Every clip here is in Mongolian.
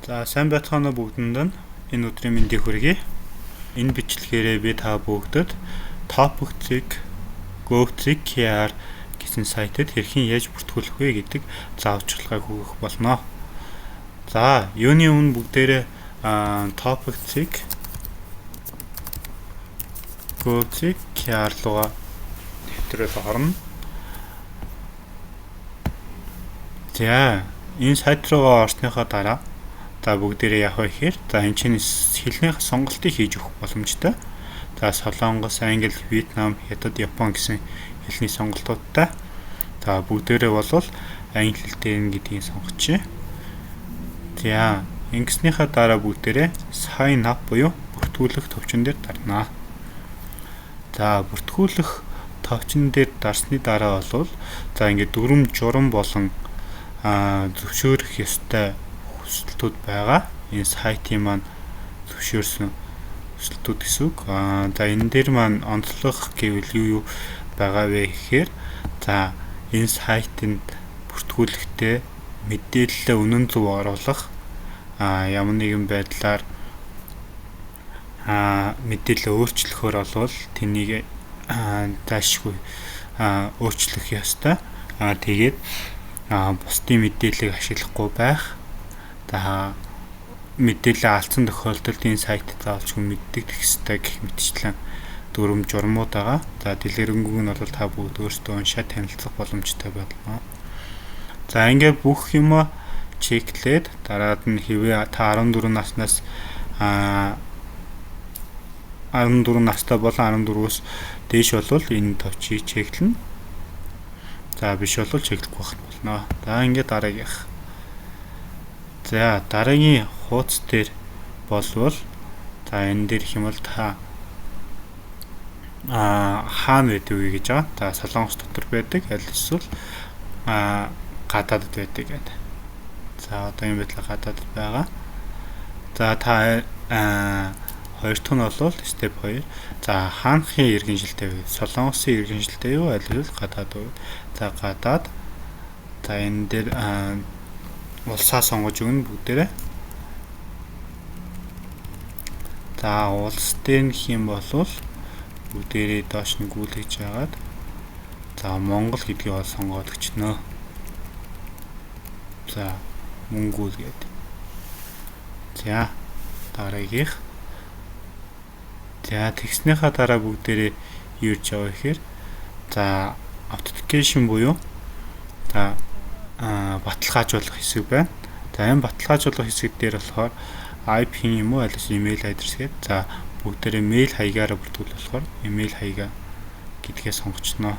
За сайн байцгаана бүгдэнд нь энэ өдрийн мэндийг хүргэе. Энэ бичлэгээрээ би та бүгдэд Topic Go.kr гэсэн сайтад хэрхэн яаж бүртгүүлэх вэ гэдэг зааварчилгааг өгөх болно. За юуны өмнө бүгдээрээ Topic Go.kr руугаа нэвтрүүлж орно. За энэ сайт руугаа орсныхоо дараа бүгдээрээ яах вэ гэхээр энэ чинь хэлний сонголтыг хийж өгөх боломжтой. За Солонгос, Англи, Вьетнам, Хятад, Япон гэсэн хэлний сонголтуудтай. За бүгдээрээ болвол англи хэл дээр гэдгийг сонгочих. За ингэснийхаа дараа бүгдээрээ sign up буюу бүртгүүлэх төвчөн дээр дарнаа. За бүртгүүлэх төвчөн дээр дарсны дараа болвол ингээд дүрм журам болон зөвшөөрөх ёстой хүсэлтүүд байгаа. Энэ сайтын маань зөвшөөрсөн хүсэлтүүд гэсэн үг. За энэ дээр маань онцлох гэвэл юу байгаа вэ гэхээр энэ сайтанд бүртгүүлэхдээ мэдээлэлээ үнэн зөв оруулах, ямар нэгэн байдлаар мэдээлэл өөрчлөхөөр болвол тэнийг заашгүй өөрчлөх ёстой. Тэгээд бусдын мэдээллийг ашиглахгүй байх. Мэдээлэл алдсан тохиолдолд энэ сайтд заавалчгүй мэддэг хэвээр гэх мэтчлэн дүрм журмууд байгаа. За дэлгэрэнгүй нь бол та бүгд өөрсдөө уншаад танилцах боломжтой болно. За ингээд бүх юм чеклээд дараад нь хэвээ та 14 наснаас 14 настай болон 14-өөс дээш болвол энэ товчийг чеклэнэ. За биш болвол чеклэхгүй болно. За ингээд дараагийнх. За дараагийн хуудас дээр болвол энэ дээр их юм бол та хаана байдаг вэ гэж байгаа. Солонгос дотор байдаг, аль эсвэл гадаадд байдаг гэдэг. За одоо энэ байдлаар гадаадд байгаа. За та хоёр дахь нь болвол step 2. За хаанхын иргэншилтэй вэ? Солонгосын иргэншилтэй юу, аль эсвэл гадаад уу? За гадаад. За энэ дээр улсаа сонгож өгнө бүгдээрээ. За улс дээр гэх юм бол бүгдээрээ доош нь гүйлгэж яагаад. За Монгол гэдгийг сонгоод өчнөө. За мөн гүйлгээд. За дараагийнх. За тэгснийхаа дараа бүгдээрээ юу гэж байгаа вэ гэхээр authentication буюу баталгаажуулах хэсэг байна. За энэ баталгаажуулах хэсэг дээр болохоор IP юм уу, аль эсвэл email адрес гэдэг. За бүгдээрээ mail хаягаараа бүртгүүл болохоор email хаягаа гэдгээ сонгочноо.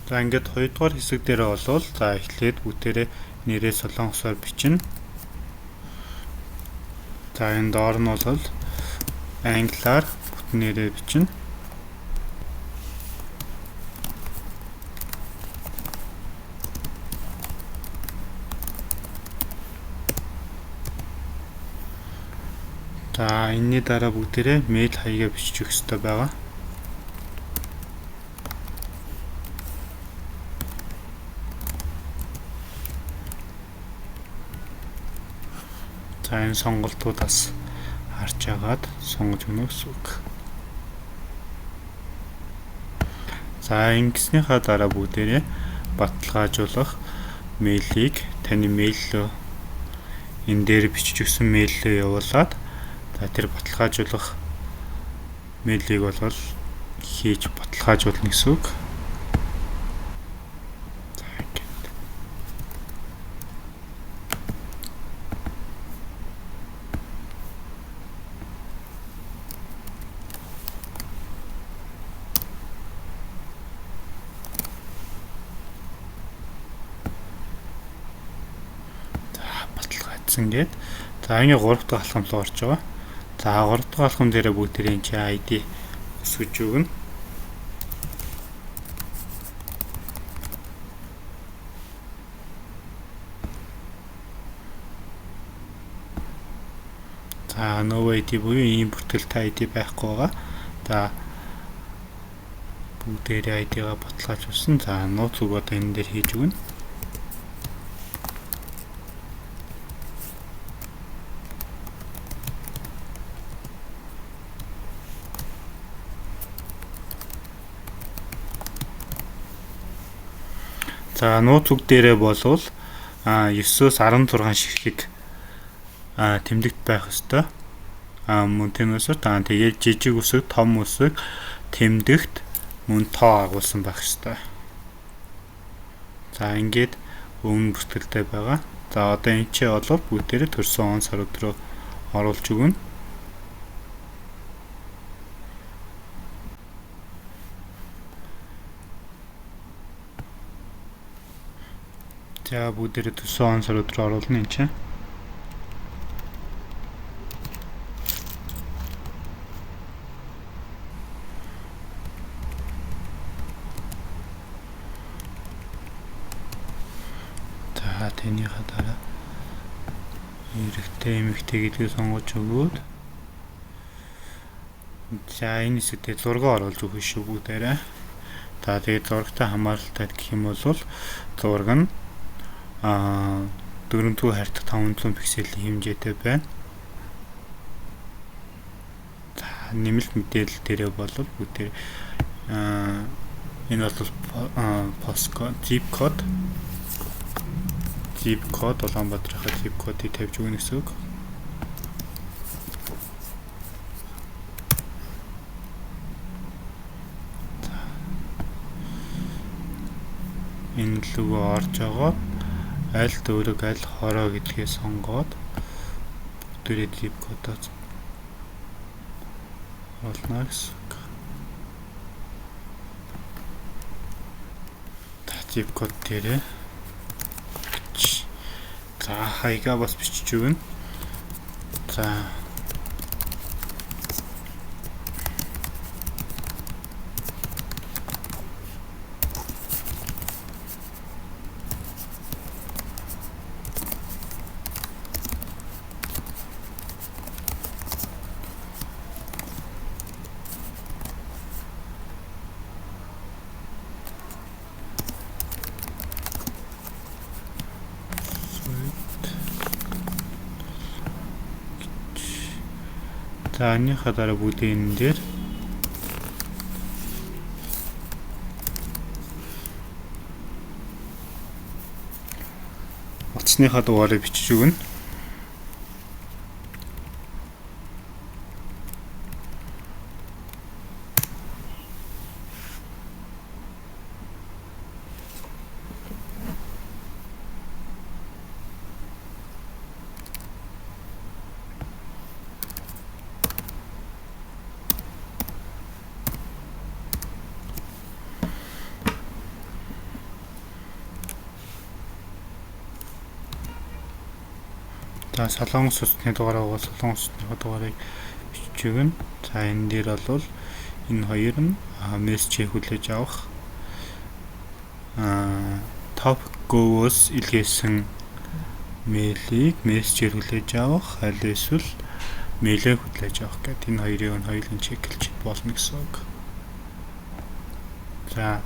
За ингээд 2 дугаар хэсэг дээр болвол эхлээд бүгдээрээ нэрээ солонгосоор бичнэ. За энэ доор нь бол англиар бүтэн нэрээ бичнэ. За энэний дараа бүгдээрээ мэйл хаягаа бичиж өгөх хэрэгтэй байгаа. За энэ сонголтуудаас харж агаад сонгож өгнө гэсэн үг. За ингэснийхаа дараа бүгдээрээ баталгаажуулах мэйлийг таны мэйл энэ дээр бичиж өгсөн мэйлээ явуулаад тэр баталгаажуулах мэйлийг бол хийж баталгаажуулна гэсэн үг. Баталгаажсан гээд энэ 3 дахь алхам руу орж байгаа. За 3 дахь алхам дээр бүгдээрээ энэ ID өсгөж өгнө. За no ID буюу ийм бүртгэлтэй ID байхгүй байгаа. За бүгдээрээ ID-га баталгаажуулсан. За нууц үг одоо энэ дээр хийж өгнө. За нууц үг дээрээ болвол 9-өөс 16 ширхэг тэмдэгт байх ёстой. Мөн тэнэсээ тэгээд жижиг үсэг, том үсэг тэмдэгт мөн тоо агуулсан байх ёстой. За ингээд өмнө бүртгэлтэй байгаа. За одоо энэ ч бол бүгдээрээ төрсөн он сар өдрөө оруулж өгнө. За бүгдээрээ төрсөн он сар өдрөө оруулна энэ чинь. Тэнийхээ дараа эрэгтэй эмэгтэй гэдгийг сонгож өгөөд за энэ хэсэгтээ зураг оруулж өгөх шүү бүгдээрээ. За тэгээд зурагтай хамааралтай гэх юм бол зураг нь 4-р хайрцаг 500 пикселийн хэмжээтэй байна. За нэмэлт мэдээлэл дээрээ бол бүгдээр энэ бол постcode, zip code Улаанбаатарынхаа zip code-ийг тавьж өгнө гэсэн үг. Энэ лүгөө орж байгаа аль дүүрэг аль хороо гэдгээ сонгоод бүгдээрээ zip code-аас олно гэсэн үг. Zip code дээрээ за хаягаа бас бичиж өгнө. За энийхээ дараа бүгдийн энэ дээр утасныхаа дугаарыг бичиж өгнө. За солонгос усны дугаараа бол солонгос усны дугаарыг бичиж өгнө. За энэ дээр бол энэ хоёр нь мессеж хүлээж авах топ гоос илгээсэн мэйлийг мессежээр хүлээж авах аль эсвэл мэйлээ хүлээж авах гэдэг энэ хоёрын хоёулын чеклж болно гэсэн үг. За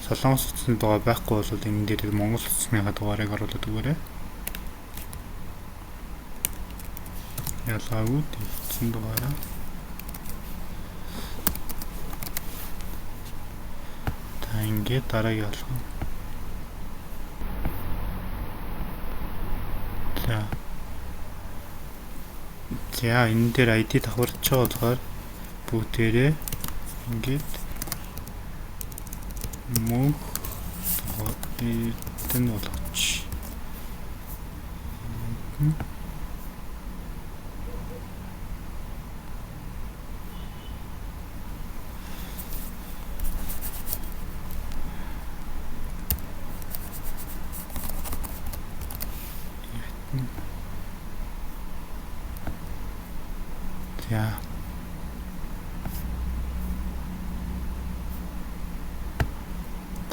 солонгос усны дугаар байхгүй бол энэ дээр монгол усны дугаарыг оруулаад өгөөрэй. Ялгаагүй тэгсэн дугаараа та ингээд дараагийн алхам. За энэ дээр ID давхарч байгаа болохоор бүгдээрээ ингээд мөн тэн болгоч.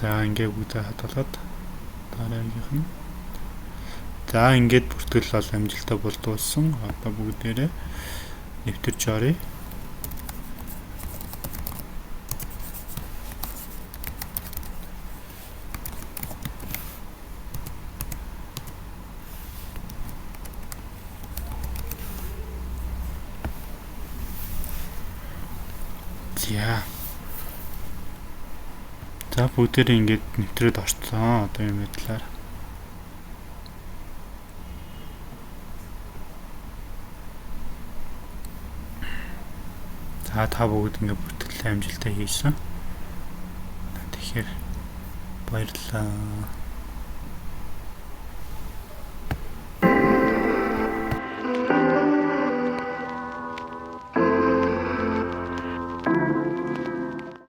За ингээд бүгдээ хадгалаад дараагийнх нь. За ингээд бүртгэл бол амжилттай болдуулсан. Одоо бүгдээрээ нэвтэрч оръё. За бүгдээрээ ингээд нэвтрээд орцсон. Одоо юм байдлаар. За та бүгд ингээд бүртгэлээ амжилттай хийсэн. Тэгэхээр баярлалаа.